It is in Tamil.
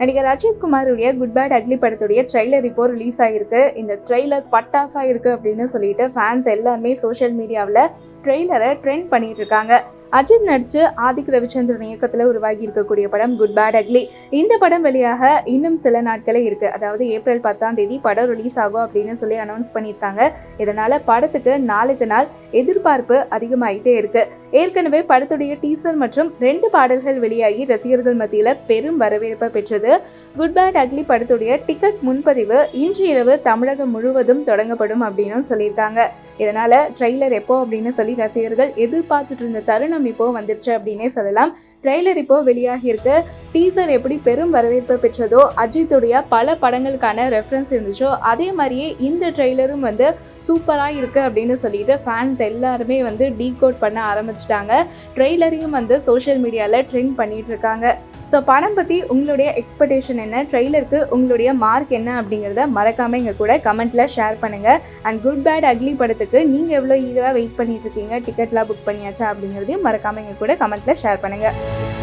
நடிகர் அஜித் குமாருடைய குட் பேட் அக்லி படத்துடைய ட்ரெய்லர் இப்போ ரிலீஸ் ஆகிருக்கு. இந்த ட்ரெய்லர் பட்டாசா இருக்கு அப்படின்னு சொல்லிட்டு ஃபேன்ஸ் எல்லாருமே சோஷியல் மீடியாவில் ட்ரெய்லரை ட்ரெண்ட் பண்ணிட்டு இருக்காங்க. அஜித் நடிச்சு ஆதிக் ரவிச்சந்திரன் இயக்கத்தில் உருவாகி இருக்கக்கூடிய படம் குட் பேட் அக்லி. இந்த படம் வெளியாக இன்னும் சில நாட்களே இருக்கு. அதாவது ஏப்ரல் 10 படம் ரிலீஸ் ஆகும் அப்படின்னு சொல்லி அனௌன்ஸ் பண்ணியிருக்காங்க. இதனால படத்துக்கு நாளுக்கு நாள் எதிர்பார்ப்பு அதிகமாயிட்டே இருக்கு. ஏற்கனவே படத்துடைய டீசர் மற்றும் 2 பாடல்கள் வெளியாகி ரசிகர்கள் மத்தியில் பெரும் வரவேற்பை பெற்றது. குட் பேட் அக்லி படத்துடைய டிக்கெட் முன்பதிவு இன்று இரவு தமிழகம் முழுவதும் தொடங்கப்படும் அப்படின்னு சொல்லியிருக்காங்க. இதனால ட்ரெய்லர் எப்போ அப்படின்னு சொல்லி ரசிகர்கள் எதிர்பார்த்துட்டு இருந்த தருணம் இப்போ வந்துருச்சு அப்படின்னே சொல்லலாம். ட்ரெய்லர் இப்போ வெளியாகி இருக்கு. டீசர் எப்படி பெரும் வரவேற்பு பெற்றதோ, அஜித்துடைய பல படங்களுக்கான ரெஃபரன்ஸ் இருந்துச்சோ, அதே மாதிரியே இந்த ட்ரெய்லரும் வந்து சூப்பராக இருக்கு அப்படின்னு சொல்லிட்டு ஃபேன்ஸ் எல்லாருமே வந்து டீகோட் பண்ண ஆரம்பிச்சிட்டாங்க. ட்ரெய்லரையும் வந்து சோஷியல் மீடியாவில் ட்ரெண்ட் பண்ணிட்டு இருக்காங்க. ஸோ படம் பற்றி உங்களுடைய எக்ஸ்பெக்டேஷன் என்ன, ட்ரெய்லருக்கு உங்களுடைய மார்க் என்ன அப்படிங்கிறத மறக்காமல் எங்கள் கூட கமெண்ட்டில் ஷேர் பண்ணுங்கள். அண்ட் குட் பேட் அக்லி படத்துக்கு நீங்கள் எவ்வளோ ஈஸியாக வெயிட் பண்ணிட்டு இருக்கீங்க, டிக்கெட்லாம் புக் பண்ணியாச்சா அப்படிங்கிறதையும் மறக்காமல் எங்கள் கூட கமெண்ட்டில் ஷேர் பண்ணுங்கள்.